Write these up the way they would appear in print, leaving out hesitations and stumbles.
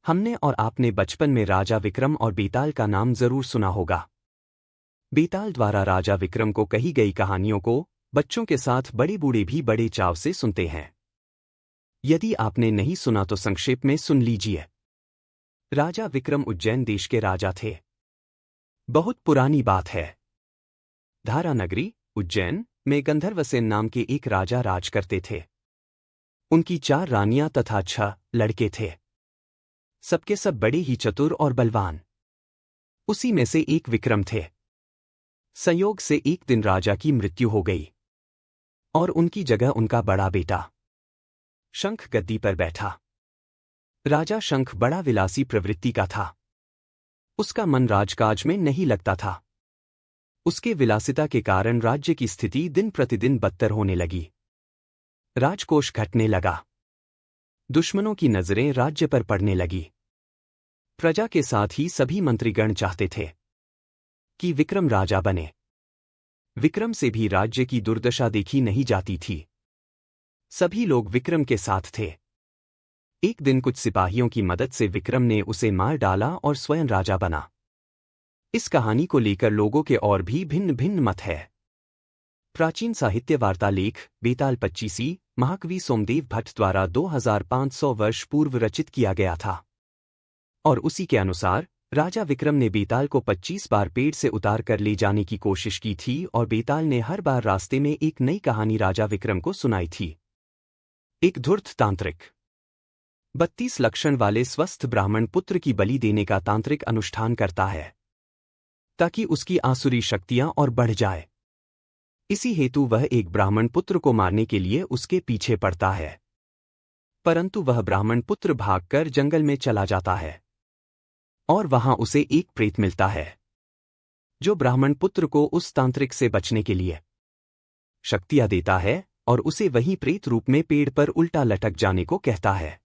हमने और आपने बचपन में राजा विक्रम और बेताल का नाम जरूर सुना होगा। बेताल द्वारा राजा विक्रम को कही गई कहानियों को बच्चों के साथ बड़े बूढ़े भी बड़े चाव से सुनते हैं। यदि आपने नहीं सुना तो संक्षेप में सुन लीजिए। राजा विक्रम उज्जैन देश के राजा थे। बहुत पुरानी बात है। धारा नगरी उज्जैन में गंधर्वसेन नाम के एक राजा राज करते थे। उनकी 4 रानियां तथा 6 लड़के थे। सबके सब बड़े ही चतुर और बलवान। उसी में से एक विक्रम थे। संयोग से एक दिन राजा की मृत्यु हो गई और उनकी जगह उनका बड़ा बेटा शंख गद्दी पर बैठा। राजा शंख बड़ा विलासी प्रवृत्ति का था। उसका मन राजकाज में नहीं लगता था। उसके विलासिता के कारण राज्य की स्थिति दिन प्रतिदिन बदतर होने लगी। राजकोष घटने लगा। दुश्मनों की नजरें राज्य पर पड़ने लगी। प्रजा के साथ ही सभी मंत्रीगण चाहते थे कि विक्रम राजा बने। विक्रम से भी राज्य की दुर्दशा देखी नहीं जाती थी। सभी लोग विक्रम के साथ थे। एक दिन कुछ सिपाहियों की मदद से विक्रम ने उसे मार डाला और स्वयं राजा बना। इस कहानी को लेकर लोगों के और भी भिन्न भिन्न मत है। प्राचीन साहित्य वार्ता लेख बेताल 25 महाकवि सोमदेव भट्ट द्वारा 2500 वर्ष पूर्व रचित किया गया था और उसी के अनुसार राजा विक्रम ने बेताल को 25 बार पेड़ से उतार कर ले जाने की कोशिश की थी और बेताल ने हर बार रास्ते में एक नई कहानी राजा विक्रम को सुनाई थी। एक धूर्त तांत्रिक 32 लक्षण वाले स्वस्थ ब्राह्मण पुत्र की बलि देने का तांत्रिक अनुष्ठान करता है ताकि उसकी आसुरी शक्तियां और बढ़ जाए। इसी हेतु वह एक ब्राह्मण पुत्र को मारने के लिए उसके पीछे पड़ता है, परंतु वह ब्राह्मण पुत्र भागकर जंगल में चला जाता है और वहां उसे एक प्रेत मिलता है जो ब्राह्मण पुत्र को उस तांत्रिक से बचने के लिए शक्तियां देता है और उसे वहीं प्रेत रूप में पेड़ पर उल्टा लटक जाने को कहता है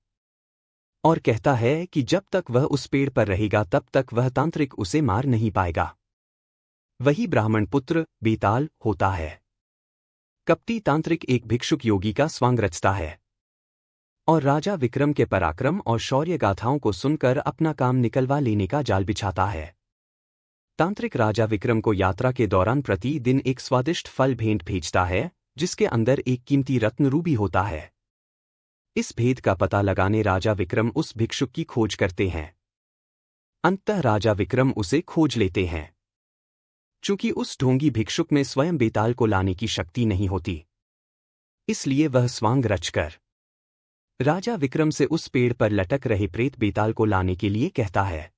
और कहता है कि जब तक वह उस पेड़ पर रहेगा तब तक वह तांत्रिक उसे मार नहीं पाएगा। वही ब्राह्मण पुत्र बेताल होता है। कपटी तांत्रिक एक भिक्षुक योगी का स्वांग रचता है और राजा विक्रम के पराक्रम और शौर्य गाथाओं को सुनकर अपना काम निकलवा लेने का जाल बिछाता है। तांत्रिक राजा विक्रम को यात्रा के दौरान प्रतिदिन एक स्वादिष्ट फल भेंट भेजता है जिसके अंदर एक कीमती रत्न रूबी होता है। इस भेद का पता लगाने राजा विक्रम उस भिक्षुक की खोज करते हैं। अंततः राजा विक्रम उसे खोज लेते हैं। चूंकि उस ढोंगी भिक्षुक में स्वयं बेताल को लाने की शक्ति नहीं होती, इसलिए वह स्वांग रचकर राजा विक्रम से उस पेड़ पर लटक रहे प्रेत बेताल को लाने के लिए कहता है।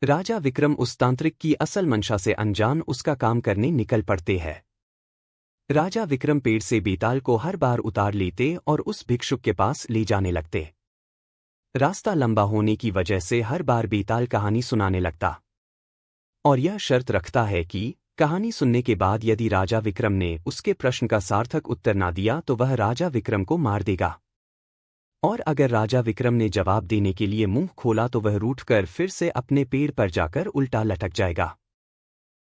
राजा विक्रम उस तांत्रिक की असल मंशा से अनजान उसका काम करने निकल पड़ते हैं। राजा विक्रम पेड़ से बेताल को हर बार उतार लेते और उस भिक्षुक के पास ले जाने लगते। रास्ता लंबा होने की वजह से हर बार बेताल कहानी सुनाने लगता और यह शर्त रखता है कि कहानी सुनने के बाद यदि राजा विक्रम ने उसके प्रश्न का सार्थक उत्तर ना दिया तो वह राजा विक्रम को मार देगा और अगर राजा विक्रम ने जवाब देने के लिए मुंह खोला तो वह रूठकर फिर से अपने पेड़ पर जाकर उल्टा लटक जाएगा।